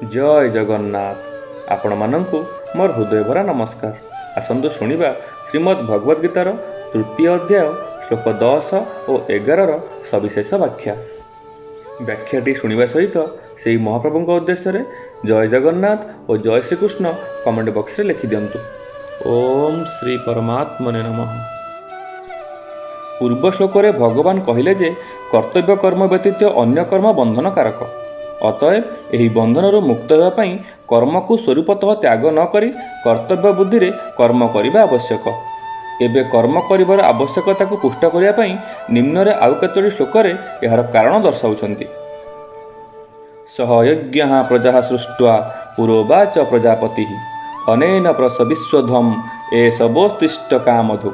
जय जगन्नाथ। आपण मानंकु मोर हृदय भरा नमस्कार। आसंतु शुणिबा श्रीमद् भगवद गीतार तृतीय अध्याय श्लोक 10 और 11 सविशेष व्याख्याटी शुणिबा सहित से महाप्रभु उद्देश्य जय जगन्नाथ और जय श्रीकृष्ण कमेंट बॉक्स रे लिखि दियंतु। ओम श्री परमात्मने नमः। पूर्व श्लोक रे भगवान कहिले जे कर्तव्य कर्म व्यतीत अन्य कर्म बंधनकारक। अतएव यही बंधन मुक्त होगा कर्म को स्वरूपतः त्याग न करी कर्तव्य बुद्धि रे कर्म करने आवश्यक। एबे कर्म करिबार आवश्यकता को पुष्ट करने निम्न रे आउ केतोटी श्लोक रे यार कारण दर्शाउछन्ति। सह यज्ञः प्रजा सृष्ट्वा पुरोवाच प्रजापति अनेन प्रसविस्वध्वम् एषवोत्तिष्ठ कामधु।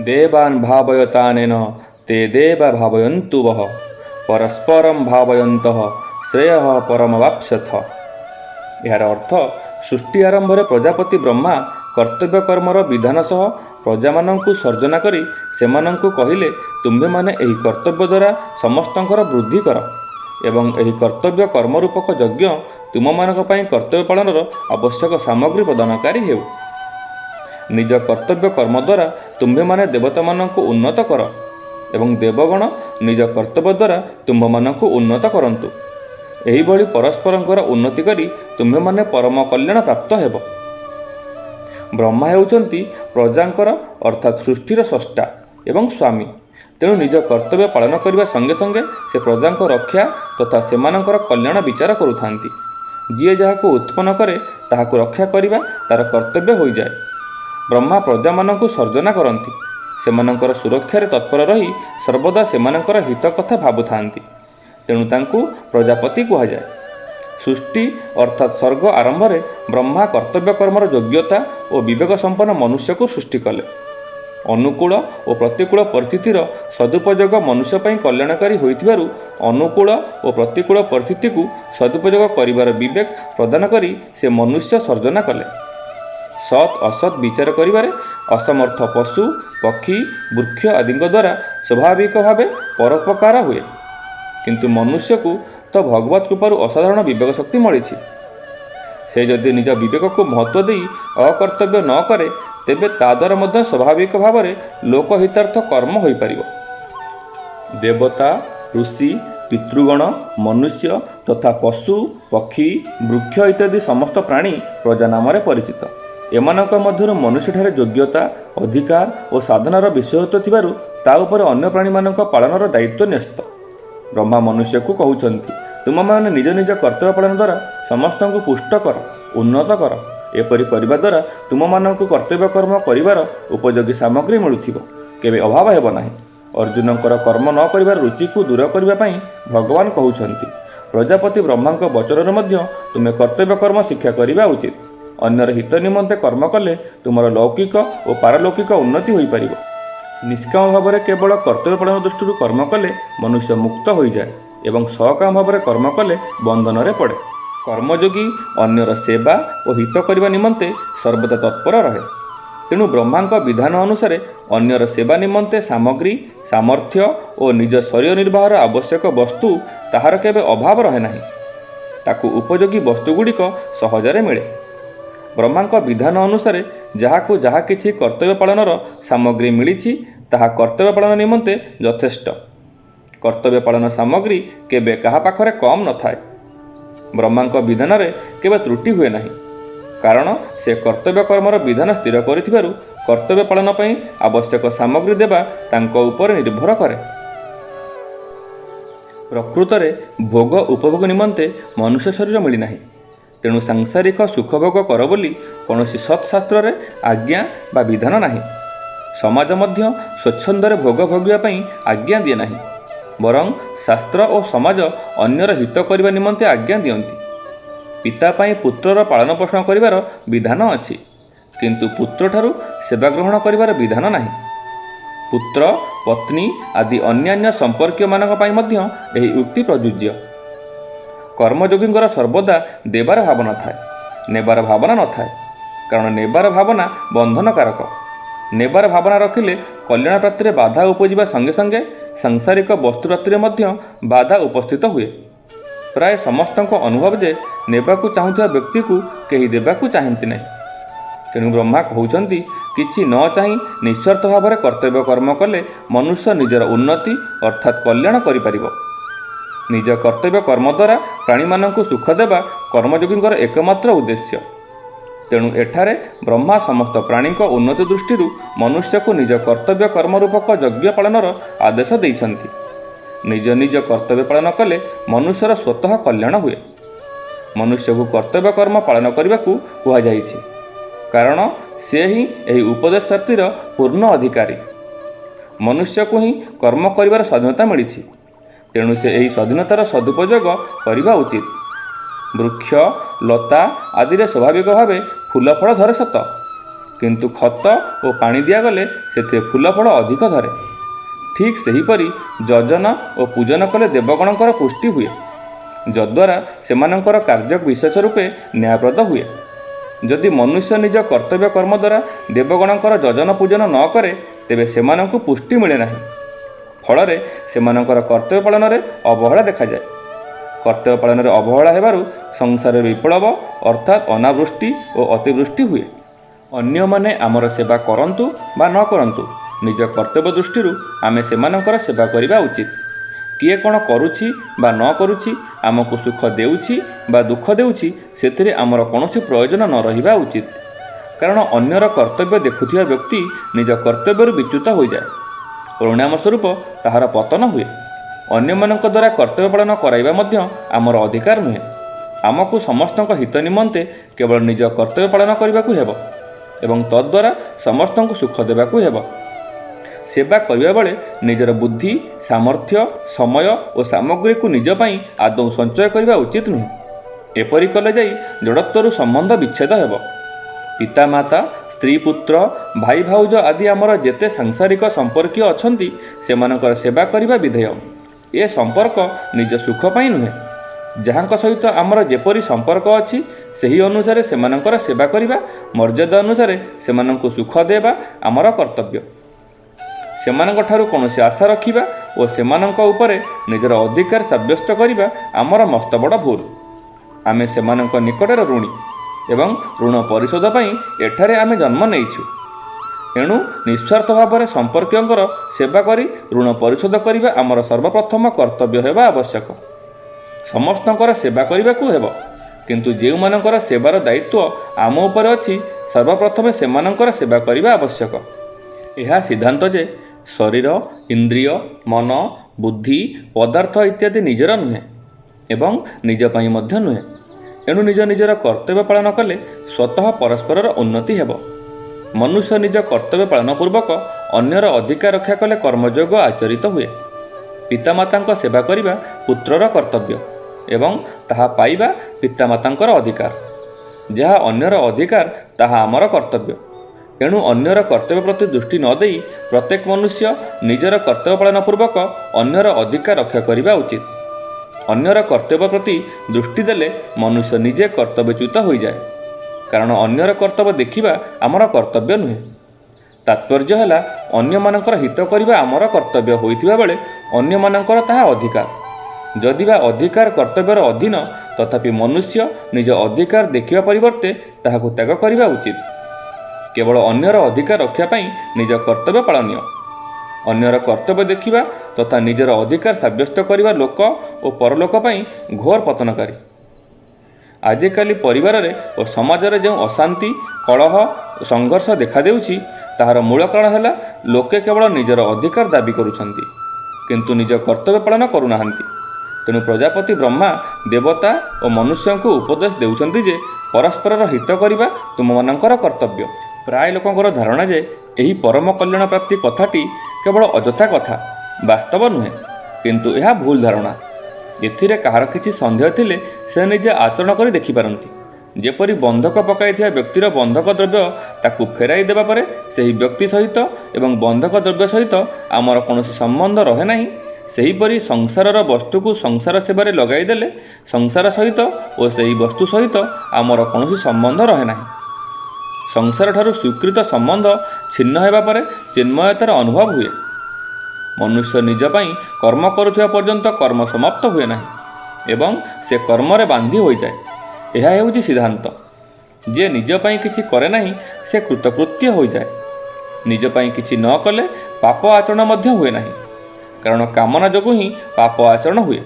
देवान् भावयतानेन ते देवा भावयन्तु वः परस्परम भावयन्तः श्रेयः परमवाप्स्यथ। यार अर्थ सृष्टि आरंभ में प्रजापति ब्रह्मा कर्तव्य कर्मर विधान सह प्रजा मानंकु सर्जना करी सेमानंकु कहिले तुम्भे माने एही कर्तव्य द्वारा समस्तंकर वृद्धि कर एवं एही कर्तव्य कर्म रूपक यज्ञ तुम मानक पई कर्तव्य पालनर आवश्यक सामग्री प्रदानकारी हेउ। निज कर्तव्य कर्म द्वारा तुम्भे माने देवता मानंकु उन्नत कर एवं देवगण निज कर्तव्य द्वारा तुम्भ मानंकु उन्नत करंतु। एही भली परस्परंकर उन्नति करी तुम्भे माने परम कल्याण प्राप्त हेब। ब्रह्मा हेउचंती प्रजांकर अर्थात सृष्टिर स्रष्टा एवं स्वामी। तेणु निज कर्तव्य पालन करने संगे संगे से प्रजांक रक्षा तथा सेमानंकर कल्याण विचार करुथांती। जिए जहाको उत्पन्न करे ताहाको रक्षा करिबा तार कर्तव्य होई जाए। ब्रह्मा प्रजा मानंकु सर्जना करंती। सेमानंकर सुरक्षारे तत्पर रही सर्वदा सेमानंकर हित कथा भाबुथांती। तेणु तांकु प्रजापति कहा जाए। सृष्टि अर्थात स्वर्ग आरंभ में ब्रह्मा कर्तव्य कर्मर योग्यता और विवेक संपन्न मनुष्य को सृष्टि कले। अनुकूल और प्रतिकूल परिस्थितिर सदुपयोग मनुष्य पई कल्याणकारी होइथिबारु अनुकूल और प्रतिकूल परिस्थिति को सदुपयोग करिवार विवेक प्रदान करी से मनुष्य सर्जना कले। सत् असत् विचार करिबारे असमर्थ पशु पक्षी वृक्ष आदि द्वारा स्वाभाविक भाव परोपकार हुए, किंतु मनुष्य को तो भगवत कृपारू असाधारण विवेक शक्ति मिली। से जदि निज विवेक को महत्व दे अकर्तव्य न करे तेबे ताद्वारा मध्य स्वाभाविक भाव में लोकहितार्थ कर्म हो पारिबो। देवता ऋषि पितृगण मनुष्य तथा पशु पक्षी वृक्ष इत्यादि समस्त प्राणी प्रजा नाम परिचित। एमानक मध्यरु मनुष्य ठारे योग्यता अधिकार और साधनार विषयत्व थिबारु ता उपर अन्य प्राणी मानक पालनर दायित्व न्यस्त। ब्रह्मा मनुष्य को कहउछन्ति तुम माने निज निज कर्तव्य पालन द्वारा समस्त को पुष्ट कर उन्नत कर। एपरि करबा द्वारा तुम मानक कर्तव्य कर्म करिवार उपयोगी सामग्री मिलुथिबो, केबे अभाव हेबो नाही। अर्जुनकर कर्म न करिवार रुचि को दूर करबा पई भगवान कहउछन्ति प्रजापति ब्रह्मांक वचनरे मध्य तुमे कर्तव्य कर्म शिक्षा करिबा उचित। अन्यर हित निमंते कर्म कले तुमर लौकिक और पारलौकिक उन्नति हो पारिबो। निष्काम भाव में केवल कर्तव्य पालन दृष्टि कर्म कले मनुष्य मुक्त हो जाए एवं सकाम भाव में कर्म कले बंधन रे पड़े। कर्मयोगी अन्यर सेवा और हित करने निमंते सर्वदा तत्पर रहे। तेणु ब्रह्मांक विधान अनुसार अन्यर सेवा निमंते सामग्री सामर्थ्य और निज शरीर निर्वाहर आवश्यक वस्तु ताहार केबे अभाव रहे नाही। ताकू उपयोगी वस्तुगुड़िक सहजरे मिले। ब्रह्मांक विधान अनुसार जहाकू जहा किछि कर्तव्य पालनर सामग्री मिली ताहा कर्तव्य पालन निमंते यथेष्ट। कर्तव्य पालन सामग्री केबे कहा पाखरे कम न थाए। ब्रह्मांक विधान रे केबे त्रुटि हुए नाही, कारण से कर्तव्य कर्मर विधान स्थिर करिथिबारु कर्तव्य पालन पई आवश्यक सामग्री देबा तांको उपर निर्भर करे। प्रकृत रे भोग उपभोग निमंते मनुष्य शरीर मिली नाही। तेणु सांसारिक सुखभोग कर बोली कौनसी सत्शास्त्र रे आज्ञा बा विधान नाही। समाज मध्य स्वच्छंदरे भोग भोगिया आज्ञा दिए नाही, बरं शास्त्र और समाज अन्यर हित करने निमंते आज्ञा दियंती। पिता पाई पुत्रर पालन पोषण करिवार विधान अछि, किंतु पुत्र ठारू सेवा ग्रहण करिवार विधान नाही। पुत्र पत्नी आदि अन्यान्य संपर्कीय मानक पाई मध्य एही उक्ति प्रযোज्य। कर्मयोगींकर सर्वदा देवार भावना थाए, नेबार भावना न थाए, कारण नेबार भावना बंधनकारक। नेबार भावना रखिले कल्याण प्राप्ति बाधा उपजिबा संगे संगे सांसारिक वस्तु प्राप्ति बाधा उपस्थित हुए। ପ୍ରାୟ ସମସ୍ତଙ୍କ ଅନୁଭବ ଯେ ନେବାକୁ ଚାହୁଁଥିବା ବ୍ୟକ୍ତିକୁ କେହି ଦେବାକୁ ଚାହାନ୍ତି ନାହିଁ। ତେଣୁ ବ୍ରହ୍ମା କହୁଛନ୍ତି, କିଛି ନ ଚାହିଁ ନିଃସ୍ୱାର୍ଥ ଭାବରେ କର୍ତ୍ତବ୍ୟ କର୍ମ କଲେ ମନୁଷ୍ୟ ନିଜର ଉନ୍ନତି ଅର୍ଥାତ୍ କଲ୍ୟାଣ କରିପାରିବ। ନିଜ କର୍ତ୍ତବ୍ୟ କର୍ମ ଦ୍ୱାରା ପ୍ରାଣୀମାନଙ୍କୁ ସୁଖ ଦେବା କର୍ମଯୋଗୀଙ୍କର ଏକମାତ୍ର ଉଦ୍ଦେଶ୍ୟ। ତେଣୁ ଏଠାରେ ବ୍ରହ୍ମା ସମସ୍ତ ପ୍ରାଣୀଙ୍କ ଉନ୍ନତି ଦୃଷ୍ଟିରୁ ମନୁଷ୍ୟକୁ ନିଜ କର୍ତ୍ତବ୍ୟ କର୍ମରୂପକ ଯଜ୍ଞ ପାଳନର ଆଦେଶ ଦେଇଛନ୍ତି। ନିଜ ନିଜ କର୍ତ୍ତବ୍ୟ ପାଳନ କଲେ ମନୁଷ୍ୟର ସ୍ୱତଃ କଲ୍ୟାଣ ହୁଏ। ମନୁଷ୍ୟକୁ କର୍ତ୍ତବ୍ୟ କର୍ମ ପାଳନ କରିବାକୁ କୁହାଯାଇଛି, କାରଣ ସେ ହିଁ ଏହି ଉପଦେଶ ପ୍ରାପ୍ତିର ପୂର୍ଣ୍ଣ ଅଧିକାରୀ। ମନୁଷ୍ୟକୁ ହିଁ କର୍ମ କରିବାର ସ୍ୱାଧୀନତା ମିଳିଛି। ତେଣୁ ସେ ଏହି ସ୍ୱାଧୀନତାର ସଦୁପଯୋଗ କରିବା ଉଚିତ। ବୃକ୍ଷ ଲତା ଆଦିରେ ସ୍ୱାଭାବିକ ଭାବେ ଫୁଲ ଫଳ ଧରେ ସତ, କିନ୍ତୁ ଖତ ଓ ପାଣି ଦିଆଗଲେ ସେଥିରେ ଫୁଲ ଫଳ ଅଧିକ ଧରେ। ଠିକ୍ ସେହିପରି ଯଜନ ଓ ପୂଜନ କଲେ ଦେବଗଣଙ୍କର ପୁଷ୍ଟି ହୁଏ, ଯଦ୍ୱାରା ସେମାନଙ୍କର କାର୍ଯ୍ୟ ବିଶେଷ ରୂପେ ନ୍ୟାୟପ୍ରଦ ହୁଏ। ଯଦି ମନୁଷ୍ୟ ନିଜ କର୍ତ୍ତବ୍ୟ କର୍ମ ଦ୍ୱାରା ଦେବଗଣଙ୍କର ଯଜନ ପୂଜନ ନ କରେ, ତେବେ ସେମାନଙ୍କୁ ପୁଷ୍ଟି ମିଳେ ନାହିଁ। ଫଳରେ ସେମାନଙ୍କର କର୍ତ୍ତବ୍ୟ ପାଳନରେ ଅବହେଳା ଦେଖାଯାଏ। କର୍ତ୍ତବ୍ୟ ପାଳନରେ ଅବହେଳା ହେବାରୁ ସଂସାରରେ ବିପ୍ଳବ ଅର୍ଥାତ୍ ଅନାବୃଷ୍ଟି ଓ ଅତିବୃଷ୍ଟି ହୁଏ। ଅନ୍ୟମାନେ ଆମର ସେବା କରନ୍ତୁ ବା ନ କରନ୍ତୁ, ନିଜ କର୍ତ୍ତବ୍ୟ ଦୃଷ୍ଟିରୁ ଆମେ ସେମାନଙ୍କର ସେବା କରିବା ଉଚିତ। କିଏ କ'ଣ କରୁଛି ବା ନ କରୁଛି, ଆମକୁ ସୁଖ ଦେଉଛି ବା ଦୁଃଖ ଦେଉଛି, ସେଥିରେ ଆମର କୌଣସି ପ୍ରୟୋଜନ ନ ରହିବା ଉଚିତ। କାରଣ ଅନ୍ୟର କର୍ତ୍ତବ୍ୟ ଦେଖୁଥିବା ବ୍ୟକ୍ତି ନିଜ କର୍ତ୍ତବ୍ୟରୁ ବିଚ୍ୟୁତ ହୋଇଯାଏ। ପରିଣାମ ସ୍ୱରୂପ ତାହାର ପତନ ହୁଏ। ଅନ୍ୟମାନଙ୍କ ଦ୍ୱାରା କର୍ତ୍ତବ୍ୟ ପାଳନ କରାଇବା ମଧ୍ୟ ଆମର ଅଧିକାର ନୁହେଁ। ଆମକୁ ସମସ୍ତଙ୍କ ହିତ ନିମନ୍ତେ କେବଳ ନିଜ କର୍ତ୍ତବ୍ୟ ପାଳନ କରିବାକୁ ହେବ ଏବଂ ତଦ୍ୱାରା ସମସ୍ତଙ୍କୁ ସୁଖ ଦେବାକୁ ହେବ। ସେବା କରିବା ବେଳେ ନିଜର ବୁଦ୍ଧି, ସାମର୍ଥ୍ୟ, ସମୟ ଓ ସାମଗ୍ରୀକୁ ନିଜ ପାଇଁ ଆଦୌ ସଞ୍ଚୟ କରିବା ଉଚିତ ନୁହେଁ। ଏପରି କଲେ ଯାଇ ଜଡ଼ତ୍ୱରୁ ସମ୍ବନ୍ଧ ବିଚ୍ଛେଦ ହେବ। ପିତାମାତା, ସ୍ତ୍ରୀ ପୁତ୍ର, ଭାଇ ଭାଉଜ ଆଦି ଆମର ଯେତେ ସାଂସାରିକ ସମ୍ପର୍କୀୟ ଅଛନ୍ତି, ସେମାନଙ୍କର ସେବା କରିବା ବିଧେୟ। ଏ ସମ୍ପର୍କ ନିଜ ସୁଖ ପାଇଁ ନୁହେଁ। ଯାହାଙ୍କ ସହିତ ଆମର ଯେପରି ସମ୍ପର୍କ ଅଛି, ସେହି ଅନୁସାରେ ସେମାନଙ୍କର ସେବା କରିବା, ମର୍ଯ୍ୟାଦା ଅନୁସାରେ ସେମାନଙ୍କୁ ସୁଖ ଦେବା ଆମର କର୍ତ୍ତବ୍ୟ। ସେମାନଙ୍କ ଠାରୁ କୌଣସି ଆଶା ରଖିବା ଓ ସେମାନଙ୍କ ଉପରେ ନିଜର ଅଧିକାର ସାବ୍ୟସ୍ତ କରିବା ଆମର ମସ୍ତ ବଡ଼ ଭୁଲ। ଆମେ ସେମାନଙ୍କ ନିକଟରେ ଋଣୀ ଏବଂ ଋଣ ପରିଶୋଧ ପାଇଁ ଏଠାରେ ଆମେ ଜନ୍ମ ନେଇଛୁ। ଏଣୁ ନିଃସ୍ୱାର୍ଥ ଭାବରେ ସମ୍ପର୍କୀୟଙ୍କର ସେବା କରି ଋଣ ପରିଶୋଧ କରିବା ଆମର ସର୍ବପ୍ରଥମ କର୍ତ୍ତବ୍ୟ ହେବା ଆବଶ୍ୟକ। ସମସ୍ତଙ୍କର ସେବା କରିବାକୁ ହେବ, କିନ୍ତୁ ଯେଉଁମାନଙ୍କର ସେବାର ଦାୟିତ୍ୱ ଆମ ଉପରେ ଅଛି, ସର୍ବପ୍ରଥମେ ସେମାନଙ୍କର ସେବା କରିବା ଆବଶ୍ୟକ। ଏହା ସିଦ୍ଧାନ୍ତ ଯେ ଶରୀର, ଇନ୍ଦ୍ରିୟ, ମନ, ବୁଦ୍ଧି, ପଦାର୍ଥ ଇତ୍ୟାଦି ନିଜର ନୁହେଁ ଏବଂ ନିଜ ପାଇଁ ମଧ୍ୟ ନୁହେଁ। ଏଣୁ ନିଜ ନିଜର କର୍ତ୍ତବ୍ୟ ପାଳନ କଲେ ସ୍ୱତଃ ପରସ୍ପରର ଉନ୍ନତି ହେବ। ମନୁଷ୍ୟ ନିଜ କର୍ତ୍ତବ୍ୟ ପାଳନ ପୂର୍ବକ ଅନ୍ୟର ଅଧିକାର ରକ୍ଷା କଲେ କର୍ମଯୋଗ ଆଚରିତ ହୁଏ। ପିତାମାତାଙ୍କ ସେବା କରିବା ପୁତ୍ରର କର୍ତ୍ତବ୍ୟ ଏବଂ ତାହା ପାଇବା ପିତାମାତାଙ୍କର ଅଧିକାର। ଯାହା ଅନ୍ୟର ଅଧିକାର, ତାହା ଆମର କର୍ତ୍ତବ୍ୟ। ଏଣୁ ଅନ୍ୟର କର୍ତ୍ତବ୍ୟ ପ୍ରତି ଦୃଷ୍ଟି ନ ଦେଇ ପ୍ରତ୍ୟେକ ମନୁଷ୍ୟ ନିଜର କର୍ତ୍ତବ୍ୟ ପାଳନ ପୂର୍ବକ ଅନ୍ୟର ଅଧିକାର ରକ୍ଷା କରିବା ଉଚିତ। ଅନ୍ୟର କର୍ତ୍ତବ୍ୟ ପ୍ରତି ଦୃଷ୍ଟି ଦେଲେ ମନୁଷ୍ୟ ନିଜେ କର୍ତ୍ତବ୍ୟଚ୍ୟୁତ ହୋଇଯାଏ, କାରଣ ଅନ୍ୟର କର୍ତ୍ତବ୍ୟ ଦେଖିବା ଆମର କର୍ତ୍ତବ୍ୟ ନୁହେଁ। ତାତ୍ପର୍ଯ୍ୟ ହେଲା, ଅନ୍ୟମାନଙ୍କର ହିତ କରିବା ଆମର କର୍ତ୍ତବ୍ୟ ହୋଇଥିବା ବେଳେ ଅନ୍ୟମାନଙ୍କର ତାହା ଅଧିକାର। ଯଦିବା ଅଧିକାର କର୍ତ୍ତବ୍ୟର ଅଧୀନ, ତଥାପି ମନୁଷ୍ୟ ନିଜ ଅଧିକାର ଦେଖିବା ପରିବର୍ତ୍ତେ ତାହାକୁ ତ୍ୟାଗ କରିବା ଉଚିତ। କେବଳ ଅନ୍ୟର ଅଧିକାର ରକ୍ଷା ପାଇଁ ନିଜ କର୍ତ୍ତବ୍ୟ ପାଳନୀୟ। ଅନ୍ୟର କର୍ତ୍ତବ୍ୟ ଦେଖିବା ତଥା ନିଜର ଅଧିକାର ସାବ୍ୟସ୍ତ କରିବା ଲୋକ ଓ ପରଲୋକ ପାଇଁ ଘୋର ପତନକାରୀ। ଆଜିକାଲି ପରିବାରରେ ଓ ସମାଜରେ ଯେଉଁ ଅଶାନ୍ତି, କଳହ ଓ ସଂଘର୍ଷ ଦେଖାଦେଉଛି, ତାହାର ମୂଳ କାରଣ ହେଲା ଲୋକେ କେବଳ ନିଜର ଅଧିକାର ଦାବି କରୁଛନ୍ତି, କିନ୍ତୁ ନିଜ କର୍ତ୍ତବ୍ୟ ପାଳନ କରୁନାହାନ୍ତି। ତେଣୁ ପ୍ରଜାପତି ବ୍ରହ୍ମା ଦେବତା ଓ ମନୁଷ୍ୟଙ୍କୁ ଉପଦେଶ ଦେଉଛନ୍ତି ଯେ ପରସ୍ପରର ହିତ କରିବା ତୁମମାନଙ୍କର କର୍ତ୍ତବ୍ୟ। ପ୍ରାୟ ଲୋକଙ୍କର ଧାରଣା ଯେ ଏହି ପରମ କଲ୍ୟାଣ ପ୍ରାପ୍ତି କଥାଟି କେବଳ ଅଯଥା କଥା, ବାସ୍ତବ ନୁହେଁ, କିନ୍ତୁ ଏହା ଭୁଲ ଧାରଣା। ଏଥିରେ କାହାର କିଛି ସନ୍ଦେହ ଥିଲେ ସେ ନିଜେ ଆଚରଣ କରି ଦେଖିପାରନ୍ତି। ଯେପରି ବନ୍ଧକ ପକାଇଥିବା ବ୍ୟକ୍ତିର ବନ୍ଧକ ଦ୍ରବ୍ୟ ତାକୁ ଫେରାଇ ଦେବା ପରେ ସେହି ବ୍ୟକ୍ତି ସହିତ ଏବଂ ବନ୍ଧକ ଦ୍ରବ୍ୟ ସହିତ ଆମର କୌଣସି ସମ୍ବନ୍ଧ ରହେ ନାହିଁ, ସେହିପରି ସଂସାରର ବସ୍ତୁକୁ ସଂସାର ସେବାରେ ଲଗାଇ ଦେଲେ ସଂସାର ସହିତ ଓ ସେହି ବସ୍ତୁ ସହିତ ଆମର କୌଣସି ସମ୍ବନ୍ଧ ରହେ ନାହିଁ। ସଂସାରଠାରୁ ସ୍ୱୀକୃତ ସମ୍ବନ୍ଧ ଛିନ୍ନ ହେବା ପରେ ଚିନ୍ମୟତାର ଅନୁଭବ ହୁଏ। ମନୁଷ୍ୟ ନିଜ ପାଇଁ କର୍ମ କରୁଥିବା ପର୍ଯ୍ୟନ୍ତ କର୍ମ ସମାପ୍ତ ହୁଏ ନାହିଁ। ଏବଂ ସେ କର୍ମରେ ବାନ୍ଧି ହୋଇଯାଏ। ଏହା ହେଉଛି ସିଦ୍ଧାନ୍ତ। ଯିଏ ନିଜ ପାଇଁ କିଛି କରେ ନାହିଁ ସେ କୃତକୃତ୍ୟ ହୋଇଯାଏ। ନିଜ ପାଇଁ କିଛି ନ କଲେ ପାପ ଆଚରଣ ମଧ୍ୟ ହୁଏ ନାହିଁ, କାରଣ କାମନା ଯୋଗୁଁ ହିଁ ପାପ ଆଚରଣ ହୁଏ।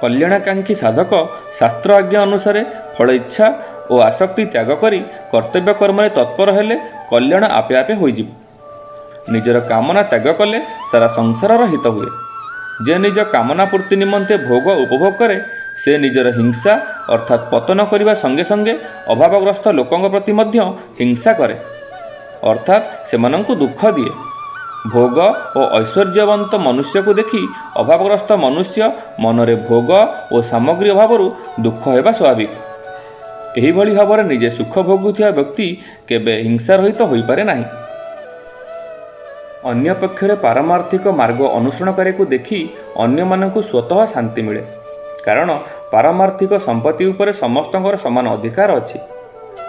କଲ୍ୟାଣାକାଂକ୍ଷୀ ସାଧକ ଶାସ୍ତ୍ର ଆଜ୍ଞା ଅନୁସାରେ ଫଳ ଇଚ୍ଛା ଓ ଆସକ୍ତି ତ୍ୟାଗ କରି କର୍ତ୍ତବ୍ୟ କର୍ମରେ ତତ୍ପର ହେଲେ କଲ୍ୟାଣ ଆପେ ଆପେ ହୋଇଯିବ। ନିଜର କାମନା ତ୍ୟାଗ କଲେ ସାରା ସଂସାରର ହିତ ହୁଏ। ଯେ ନିଜ କାମନା ପୂର୍ତ୍ତି ନିମନ୍ତେ ଭୋଗ ଉପଭୋଗ କରେ ସେ ନିଜର ହିଂସା ଅର୍ଥାତ୍ ପତନ କରିବା ସଙ୍ଗେ ସଙ୍ଗେ ଅଭାବଗ୍ରସ୍ତ ଲୋକଙ୍କ ପ୍ରତି ମଧ୍ୟ ହିଂସା କରେ, ଅର୍ଥାତ୍ ସେମାନଙ୍କୁ ଦୁଃଖ ଦିଏ। ଭୋଗ ଓ ଐଶ୍ୱର୍ଯ୍ୟବନ୍ତ ମନୁଷ୍ୟକୁ ଦେଖି ଅଭାବଗ୍ରସ୍ତ ମନୁଷ୍ୟ ମନରେ ଭୋଗ ଓ ସାମଗ୍ରୀ ଅଭାବରୁ ଦୁଃଖ ହେବା ସ୍ୱାଭାବିକ। ଏହିଭଳି ଭାବରେ ନିଜେ ସୁଖ ଭୋଗୁଥିବା ବ୍ୟକ୍ତି କେବେ ହିଂସାରହିତ ହୋଇପାରେ ନାହିଁ। ଅନ୍ୟପକ୍ଷରେ ପାରମାର୍ଥିକ ମାର୍ଗ ଅନୁସରଣକାରୀକୁ ଦେଖି ଅନ୍ୟମାନଙ୍କୁ ସ୍ୱତଃ ଶାନ୍ତି ମିଳେ, କାରଣ ପାରମାର୍ଥିକ ସମ୍ପତ୍ତି ଉପରେ ସମସ୍ତଙ୍କର ସମାନ ଅଧିକାର ଅଛି।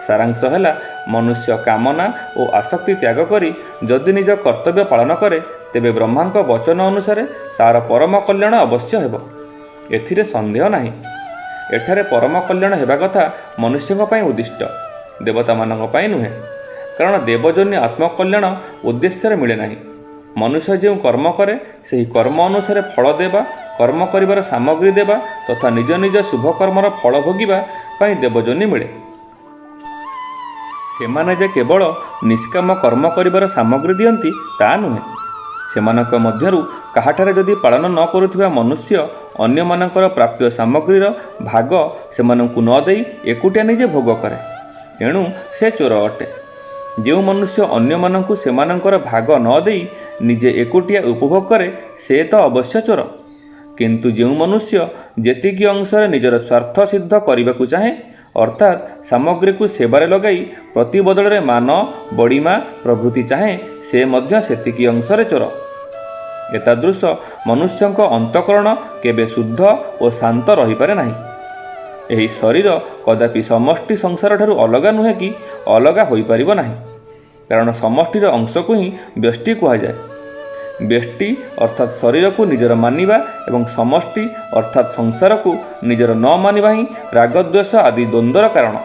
ସାରାଂଶ ହେଲା, ମନୁଷ୍ୟ କାମନା ଓ ଆସକ୍ତି ତ୍ୟାଗ କରି ଯଦି ନିଜ କର୍ତ୍ତବ୍ୟ ପାଳନ କରେ ତେବେ ବ୍ରହ୍ମାଙ୍କ ବଚନ ଅନୁସାରେ ତାର ପରମ କଲ୍ୟାଣ ଅବଶ୍ୟ ହେବ। ଏଥିରେ ସନ୍ଦେହ ନାହିଁ। ଏଠାରେ ପରମ କଲ୍ୟାଣ ହେବା କଥା ମନୁଷ୍ୟଙ୍କ ପାଇଁ ଉଦ୍ଦିଷ୍ଟ, ଦେବତାମାନଙ୍କ ପାଇଁ ନୁହେଁ। କାରଣ ଦେବଜନ୍ୟ ଆତ୍ମକଲ୍ୟାଣ ଉଦ୍ଦେଶ୍ୟରେ ମିଳେ ନାହିଁ। ମନୁଷ୍ୟ ଯେଉଁ କର୍ମ କରେ ସେହି କର୍ମ ଅନୁସାରେ ଫଳ ଦେବା, କର୍ମ କରିବାର ସାମଗ୍ରୀ ଦେବା ତଥା ନିଜ ନିଜ ଶୁଭ କର୍ମର ଫଳ ଭୋଗିବା ପାଇଁ ଦେବଜନ୍ୟ ମିଳେ। ସେମାନେ ଯେ କେବଳ ନିଷ୍କାମ କର୍ମ କରିବାର ସାମଗ୍ରୀ ଦିଅନ୍ତି ତା ନୁହେଁ। ସେମାନଙ୍କ ମଧ୍ୟରୁ କାହାଠାରେ ଯଦି ପାଳନ ନ କରୁଥିବା ମନୁଷ୍ୟ ଅନ୍ୟମାନଙ୍କର ପ୍ରାପ୍ୟ ସାମଗ୍ରୀର ଭାଗ ସେମାନଙ୍କୁ ନ ଦେଇ ଏକୁଟିଆ ନିଜେ ଭୋଗ କରେ, ଏଣୁ ସେ ଚୋର ଅଟେ। ଯେଉଁ ମନୁଷ୍ୟ ଅନ୍ୟମାନଙ୍କୁ ସେମାନଙ୍କର ଭାଗ ନ ଦେଇ ନିଜେ ଏକୁଟିଆ ଉପଭୋଗ କରେ ସେ ତ ଅବଶ୍ୟ ଚୋର। କିନ୍ତୁ ଯେଉଁ ମନୁଷ୍ୟ ଯେତିକି ଅଂଶରେ ନିଜର ସ୍ୱାର୍ଥ ସିଦ୍ଧ କରିବାକୁ ଚାହେଁ ଅର୍ଥାତ୍ ସାମଗ୍ରୀକୁ ସେବାରେ ଲଗାଇ ପ୍ରତିବଦଳରେ ମାନ ବଡ଼ିମା ପ୍ରଭୃତି ଚାହେଁ ସେ ମଧ୍ୟ ସେତିକି ଅଂଶରେ ଚୋର। ଏତାଦୃଶ ମନୁଷ୍ୟଙ୍କ ଅନ୍ତଃକରଣ କେବେ ଶୁଦ୍ଧ ଓ ଶାନ୍ତ ରହିପାରେ ନାହିଁ। ଏହି ଶରୀର କଦାପି ସମଷ୍ଟି ସଂସାରଠାରୁ ଅଲଗା ନୁହେଁ କି ଅଲଗା ହୋଇପାରିବ ନାହିଁ, କାରଣ ସମଷ୍ଟିର ଅଂଶକୁ ହିଁ ବ୍ୟଷ୍ଟି କୁହାଯାଏ। ବ୍ୟଷ୍ଟି ଅର୍ଥାତ୍ ଶରୀରକୁ ନିଜର ମାନିବା ଏବଂ ସମଷ୍ଟି ଅର୍ଥାତ୍ ସଂସାରକୁ ନିଜର ନ ମାନିବା ହିଁ ରାଗଦ୍ୱେଷ ଆଦି ଦ୍ୱନ୍ଦ୍ୱର କାରଣ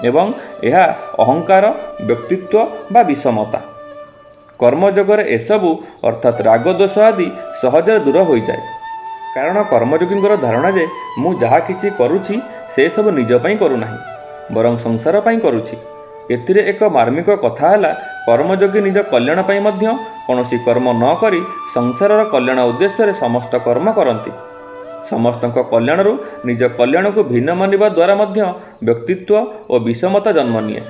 ଏବଂ ଏହା ଅହଙ୍କାର, ବ୍ୟକ୍ତିତ୍ୱ ବା ବିଷମତା। କର୍ମଯୋଗରେ ଏସବୁ ଅର୍ଥାତ୍ ରାଗଦ୍ୱେଷ ଆଦି ସହଜରେ ଦୂର ହୋଇଯାଏ, କାରଣ କର୍ମଯୋଗୀଙ୍କର ଧାରଣା ଯେ ମୁଁ ଯାହା କିଛି କରୁଛି ସେସବୁ ନିଜ ପାଇଁ କରୁନାହିଁ, ବରଂ ସଂସାର ପାଇଁ କରୁଛି। ଏଥିରେ ଏକ ମାର୍ମିକ କଥା ହେଲା, କର୍ମଯୋଗୀ ନିଜ କଲ୍ୟାଣ ପାଇଁ ମଧ୍ୟ କୌଣସି କର୍ମ ନ କରି ସଂସାରର କଲ୍ୟାଣ ଉଦ୍ଦେଶ୍ୟରେ ସମସ୍ତ କର୍ମ କରନ୍ତି। ସମସ୍ତଙ୍କ କଲ୍ୟାଣରୁ ନିଜ କଲ୍ୟାଣକୁ ଭିନ୍ନ ମାନିବା ଦ୍ୱାରା ମଧ୍ୟ ବ୍ୟକ୍ତିତ୍ୱ ଓ ବିଷମତା ଜନ୍ମ ନିଏ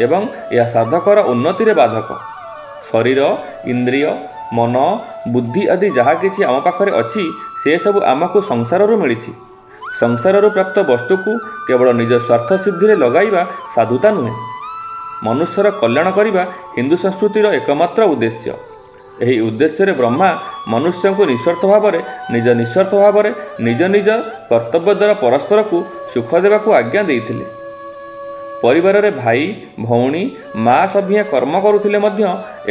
ଏବଂ ଏହା ସାଧକର ଉନ୍ନତିରେ ବାଧକ। ଶରୀର, ଇନ୍ଦ୍ରିୟ, ମନ, ବୁଦ୍ଧି ଆଦି ଯାହା କିଛି ଆମ ପାଖରେ ଅଛି ସେସବୁ ଆମକୁ ସଂସାରରୁ ମିଳିଛି। ସଂସାରରୁ ପ୍ରାପ୍ତ ବସ୍ତୁକୁ କେବଳ ନିଜ ସ୍ୱାର୍ଥ ସିଦ୍ଧିରେ ଲଗାଇବା ସାଧୁତା ନୁହେଁ। ମନୁଷ୍ୟର କଲ୍ୟାଣ କରିବା ହିନ୍ଦୁ ସଂସ୍କୃତିର ଏକମାତ୍ର ଉଦ୍ଦେଶ୍ୟ। ଏହି ଉଦ୍ଦେଶ୍ୟରେ ବ୍ରହ୍ମା ମନୁଷ୍ୟଙ୍କୁ ନିଃସ୍ୱାର୍ଥ ଭାବରେ ନିଜ ନିଜ କର୍ତ୍ତବ୍ୟ ଦ୍ୱାରା ପରସ୍ପରକୁ ସୁଖ ଦେବାକୁ ଆଜ୍ଞା ଦେଇଥିଲେ। ପରିବାରରେ ଭାଇ, ଭଉଣୀ, ମା ସଭିଏଁ କର୍ମ କରୁଥିଲେ ମଧ୍ୟ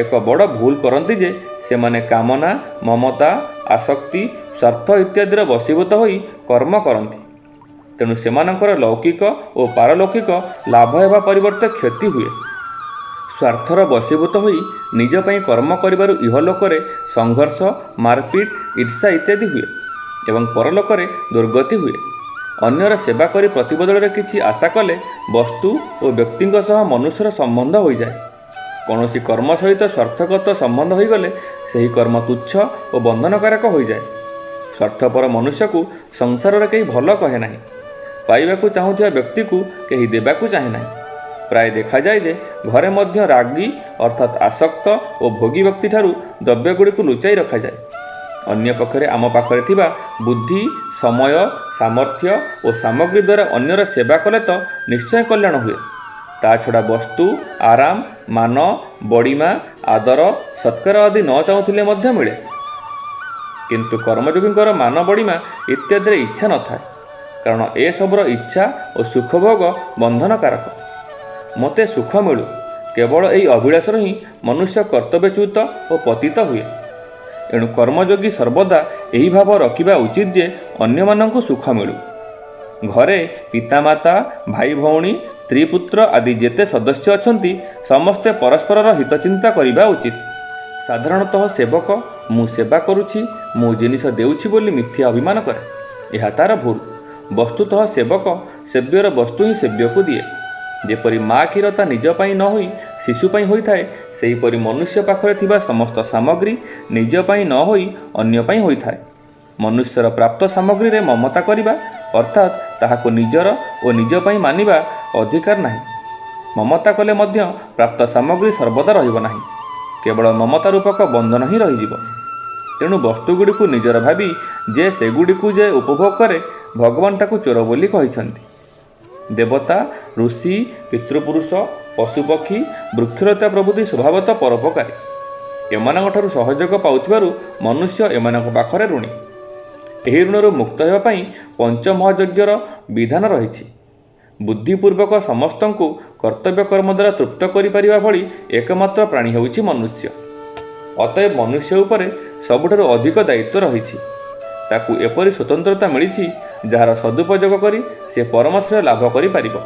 ଏକ ବଡ଼ ଭୁଲ କରନ୍ତି ଯେ ସେମାନେ କାମନା, ମମତା, ଆସକ୍ତି, ସ୍ୱାର୍ଥ ଇତ୍ୟାଦିର ବଶୀଭୂତ ହୋଇ କର୍ମ କରନ୍ତି। ତେଣୁ ସେମାନଙ୍କର ଲୌକିକ ଓ ପାରଲୌକିକ ଲାଭ ହେବା ପରିବର୍ତ୍ତେ କ୍ଷତି ହୁଏ। ସ୍ୱାର୍ଥର ବଶୀଭୂତ ହୋଇ ନିଜ ପାଇଁ କର୍ମ କରିବାରୁ ଇହଲୋକରେ ସଂଘର୍ଷ, ମାରପିଟ, ଈର୍ଷା ଇତ୍ୟାଦି ହୁଏ ଏବଂ ପରଲୋକରେ ଦୁର୍ଗତି ହୁଏ। ଅନ୍ୟର ସେବା କରି ପ୍ରତିବଦଳରେ କିଛି ଆଶା କଲେ ବସ୍ତୁ ଓ ବ୍ୟକ୍ତିଙ୍କ ସହ ମନୁଷ୍ୟର ସମ୍ବନ୍ଧ ହୋଇଯାଏ। କୌଣସି କର୍ମ ସହିତ ସ୍ୱାର୍ଥଗତ ସମ୍ବନ୍ଧ ହୋଇଗଲେ ସେହି କର୍ମ ତୁଚ୍ଛ ଓ ବନ୍ଧନକାରକ ହୋଇଯାଏ। ସ୍ୱାର୍ଥପର ମନୁଷ୍ୟକୁ ସଂସାରରେ କେହି ଭଲ କହେ ନାହିଁ। ପାଇବାକୁ ଚାହୁଁଥିବା ବ୍ୟକ୍ତିକୁ କେହି ଦେବାକୁ ଚାହେଁ ନାହିଁ। ପ୍ରାୟ ଦେଖାଯାଏ ଯେ ଘରେ ମଧ୍ୟ ରାଗୀ ଅର୍ଥାତ୍ ଆସକ୍ତ ଓ ଭୋଗୀ ବ୍ୟକ୍ତିଠାରୁ ଦ୍ରବ୍ୟଗୁଡ଼ିକୁ ଲୁଚାଇ ରଖାଯାଏ। ଅନ୍ୟପକ୍ଷରେ ଆମ ପାଖରେ ଥିବା ବୁଦ୍ଧି, ସମୟ, ସାମର୍ଥ୍ୟ ଓ ସାମଗ୍ରୀ ଦ୍ୱାରା ଅନ୍ୟର ସେବା କଲେ ତ ନିଶ୍ଚୟ କଲ୍ୟାଣ ହୁଏ। ତା ଛଡ଼ା ବସ୍ତୁ, ଆରାମ, ମାନ, ବଡ଼ିମା, ଆଦର, ସତ୍କାର ଆଦି ନ ଚାହୁଁଥିଲେ ମଧ୍ୟ ମିଳେ। କିନ୍ତୁ କର୍ମଯୋଗୀଙ୍କର ମାନ ବଡ଼ିମା ଇତ୍ୟାଦିରେ ଇଚ୍ଛା ନଥାଏ, କାରଣ ଏସବୁର ଇଚ୍ଛା ଓ ସୁଖଭୋଗ ବନ୍ଧନକାରକ। ମୋତେ ସୁଖ ମିଳୁ, କେବଳ ଏହି ଅଭିଳାଷରୁ ହିଁ ମନୁଷ୍ୟ କର୍ତ୍ତବ୍ୟଚ୍ୟୁତ ଓ ପତିତ ହୁଏ। ଏଣୁ କର୍ମଯୋଗୀ ସର୍ବଦା ଏହି ଭାବ ରଖିବା ଉଚିତ ଯେ ଅନ୍ୟମାନଙ୍କୁ ସୁଖ ମିଳୁ। ଘରେ ପିତାମାତା, ଭାଇ ଭଉଣୀ, ସ୍ତ୍ରୀ ପୁତ୍ର ଆଦି ଯେତେ ସଦସ୍ୟ ଅଛନ୍ତି ସମସ୍ତେ ପରସ୍ପରର ହିତଚିନ୍ତା କରିବା ଉଚିତ। ସାଧାରଣତଃ ସେବକ ମୁଁ ସେବା କରୁଛି, ମୁଁ ଜିନିଷ ଦେଉଛି ବୋଲି ମିଥ୍ୟା ଅଭିମାନ କରେ। ଏହା ତାର ଭୁଲ। ବସ୍ତୁତଃ ସେବକ ସେବ୍ୟର ବସ୍ତୁ ହିଁ ସେବ୍ୟକୁ ଦିଏ। ଯେପରି ମା କ୍ଷୀର ତା ନିଜ ପାଇଁ ନ ହୋଇ ଶିଶୁ ପାଇଁ ହୋଇଥାଏ, ସେହିପରି ମନୁଷ୍ୟ ପାଖରେ ଥିବା ସମସ୍ତ ସାମଗ୍ରୀ ନିଜ ପାଇଁ ନ ହୋଇ ଅନ୍ୟ ପାଇଁ ହୋଇଥାଏ। ମନୁଷ୍ୟର ପ୍ରାପ୍ତ ସାମଗ୍ରୀରେ ମମତା କରିବା ଅର୍ଥାତ୍ ତାହାକୁ ନିଜର ଓ ନିଜ ପାଇଁ ମାନିବା ଅଧିକାର ନାହିଁ। ମମତା କଲେ ମଧ୍ୟ ପ୍ରାପ୍ତ ସାମଗ୍ରୀ ସର୍ବଦା ରହିବ ନାହିଁ, କେବଳ ମମତା ରୂପକ ବନ୍ଧନ ହିଁ ରହିଯିବ। ତେଣୁ ବସ୍ତୁଗୁଡ଼ିକୁ ନିଜର ଭାବି ଯେ ସେଗୁଡ଼ିକୁ ଯେ ଉପଭୋଗ କରେ, ଭଗବାନ ତାକୁ ଚୋର ବୋଲି କହିଛନ୍ତି। ଦେବତା, ଋଷି, ପିତୃପୁରୁଷ, ପଶୁପକ୍ଷୀ, ବୃକ୍ଷଲତା ପ୍ରଭୃତି ସ୍ୱଭାବତଃ ପରୋପକାରୀ। ଏମାନଙ୍କଠାରୁ ସହଯୋଗ ପାଉଥିବାରୁ ମନୁଷ୍ୟ ଏମାନଙ୍କ ପାଖରେ ଋଣୀ। ଏହି ଋଣରୁ ମୁକ୍ତ ହେବା ପାଇଁ ପଞ୍ଚମହାଯଜ୍ଞର ବିଧାନ ରହିଛି। ବୁଦ୍ଧିପୂର୍ବକ ସମସ୍ତଙ୍କୁ କର୍ତ୍ତବ୍ୟ କର୍ମ ଦ୍ୱାରା ତୃପ୍ତ କରିପାରିବା ଭଳି ଏକମାତ୍ର ପ୍ରାଣୀ ହେଉଛି ମନୁଷ୍ୟ। ଅତଏବ ମନୁଷ୍ୟ ଉପରେ ସବୁଠାରୁ ଅଧିକ ଦାୟିତ୍ୱ ରହିଛି। ତାକୁ ଏପରି ସ୍ୱତନ୍ତ୍ରତା ମିଳିଛି ଯାହାର ସଦୁପଯୋଗ କରି ସେ ପରମଶ୍ରେୟ ଲାଭ କରିପାରିବ।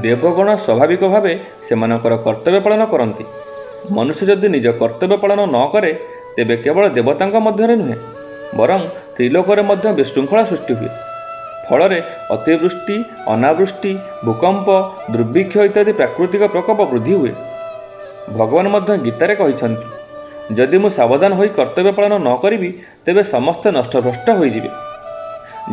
ଦେବଗଣ ସ୍ୱାଭାବିକ ଭାବେ ସେମାନଙ୍କର କର୍ତ୍ତବ୍ୟ ପାଳନ କରନ୍ତି। ମନୁଷ୍ୟ ଯଦି ନିଜ କର୍ତ୍ତବ୍ୟ ପାଳନ ନ କରେ, ତେବେ କେବଳ ଦେବତାଙ୍କ ମଧ୍ୟରେ ନୁହେଁ, ବରଂ ତ୍ରିଲୋକରେ ମଧ୍ୟ ବିଶୃଙ୍ଖଳା ସୃଷ୍ଟି ହୁଏ। ଫଳରେ ଅତିବୃଷ୍ଟି, ଅନାବୃଷ୍ଟି, ଭୂକମ୍ପ, ଦୁର୍ଭିକ୍ଷ ଇତ୍ୟାଦି ପ୍ରାକୃତିକ ପ୍ରକୋପ ବୃଦ୍ଧି ହୁଏ। ଭଗବାନ ମଧ୍ୟ ଗୀତାରେ କହିଛନ୍ତି, ଯଦି ମୁଁ ସାବଧାନ ହୋଇ କର୍ତ୍ତବ୍ୟ ପାଳନ ନ କରିବି, ତେବେ ସମସ୍ତେ ନଷ୍ଟଭ୍ରଷ୍ଟ ହୋଇଯିବେ।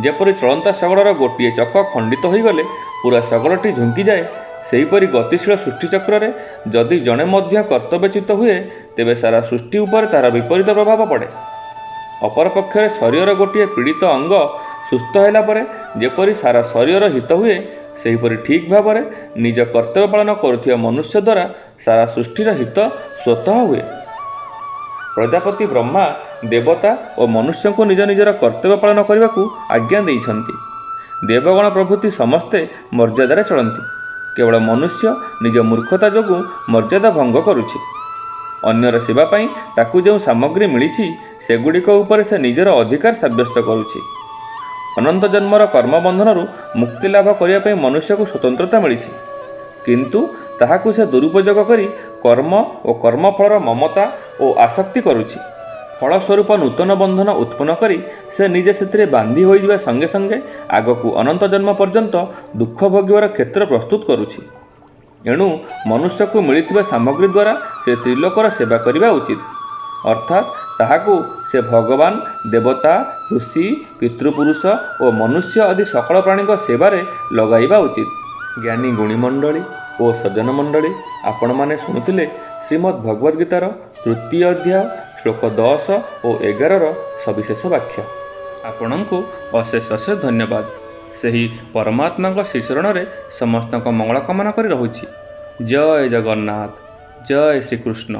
ଯେପରି ଚଳନ୍ତା ଶଗଡ଼ର ଗୋଟିଏ ଚକ ଖଣ୍ଡିତ ହୋଇଗଲେ ପୁରା ଶଗଡ଼ଟି ଝୁଙ୍କିଯାଏ, ସେହିପରି ଗତିଶୀଳ ସୃଷ୍ଟିଚକ୍ରରେ ଯଦି ଜଣେ ମଧ୍ୟ କର୍ତ୍ତବ୍ୟଚ୍ୟୁତ ହୁଏ, ତେବେ ସାରା ସୃଷ୍ଟି ଉପରେ ତାହାର ବିପରୀତ ପ୍ରଭାବ ପଡ଼େ। ଅପରପକ୍ଷରେ ଶରୀରର ଗୋଟିଏ ପୀଡ଼ିତ ଅଙ୍ଗ ସୁସ୍ଥ ହେଲା ପରେ ଯେପରି ସାରା ଶରୀରର ହିତ ହୁଏ, ସେହିପରି ଠିକ୍ ଭାବରେ ନିଜ କର୍ତ୍ତବ୍ୟ ପାଳନ କରୁଥିବା ମନୁଷ୍ୟ ଦ୍ୱାରା ସାରା ସୃଷ୍ଟିର ହିତ ସ୍ୱତଃ ହୁଏ। ପ୍ରଜାପତି ବ୍ରହ୍ମା ଦେବତା ଓ ମନୁଷ୍ୟଙ୍କୁ ନିଜ ନିଜର କର୍ତ୍ତବ୍ୟ ପାଳନ କରିବାକୁ ଆଜ୍ଞା ଦେଇଛନ୍ତି। ଦେବଗଣ ପ୍ରଭୃତି ସମସ୍ତେ ମର୍ଯ୍ୟାଦାରେ ଚଳନ୍ତି। କେବଳ ମନୁଷ୍ୟ ନିଜ ମୂର୍ଖତା ଯୋଗୁଁ ମର୍ଯ୍ୟାଦା ଭଙ୍ଗ କରୁଛି। ଅନ୍ୟର ସେବା ପାଇଁ ତାକୁ ଯେଉଁ ସାମଗ୍ରୀ ମିଳିଛି, ସେଗୁଡ଼ିକ ଉପରେ ସେ ନିଜର ଅଧିକାର ସାବ୍ୟସ୍ତ କରୁଛି। ଅନନ୍ତ ଜନ୍ମର କର୍ମବନ୍ଧନରୁ ମୁକ୍ତି ଲାଭ କରିବା ପାଇଁ ମନୁଷ୍ୟକୁ ସ୍ୱତନ୍ତ୍ରତା ମିଳିଛି, କିନ୍ତୁ ତାହାକୁ ସେ ଦୁରୁପଯୋଗ କରି କର୍ମ ଓ କର୍ମଫଳର ମମତା ଓ ଆସକ୍ତି କରୁଛି। ଫଳସ୍ୱରୂପ ନୂତନ ବନ୍ଧନ ଉତ୍ପନ୍ନ କରି ସେ ନିଜେ ସେଥିରେ ବାନ୍ଧି ହୋଇଯିବା ସଙ୍ଗେ ସଙ୍ଗେ ଆଗକୁ ଅନନ୍ତ ଜନ୍ମ ପର୍ଯ୍ୟନ୍ତ ଦୁଃଖ ଭୋଗିବାର କ୍ଷେତ୍ର ପ୍ରସ୍ତୁତ କରୁଛି। ଏଣୁ ମନୁଷ୍ୟକୁ ମିଳିଥିବା ସାମଗ୍ରୀ ଦ୍ୱାରା ସେ ତ୍ରିଲୋକର ସେବା କରିବା ଉଚିତ, ଅର୍ଥାତ୍ ତାହାକୁ ସେ ଭଗବାନ, ଦେବତା, ଋଷି, ପିତୃପୁରୁଷ ଓ ମନୁଷ୍ୟ ଆଦି ସକଳ ପ୍ରାଣୀଙ୍କ ସେବାରେ ଲଗାଇବା ଉଚିତ। ଜ୍ଞାନୀ ଗୁଣୀମଣ୍ଡଳୀ ଓ ସଜ୍ଜନ ମଣ୍ଡଳୀ, ଆପଣମାନେ ଶୁଣୁଥିଲେ ଶ୍ରୀମଦ୍ ଭଗବଦ୍ ଗୀତାର ତୃତୀୟ ଅଧ୍ୟାୟ ଶ୍ଲୋକ 10 ଓ 11ର ସବିଶେଷ ବାକ୍ୟ। ଆପଣଙ୍କୁ ଅଶେଷ ଅଶେଷ ଧନ୍ୟବାଦ। ସେହି ପରମାତ୍ମାଙ୍କ ଶ୍ରୀଚରଣରେ ସମସ୍ତଙ୍କ ମଙ୍ଗଳ କାମନା କରି ରହୁଛି। ଜୟ ଜଗନ୍ନାଥ, ଜୟ ଶ୍ରୀକୃଷ୍ଣ।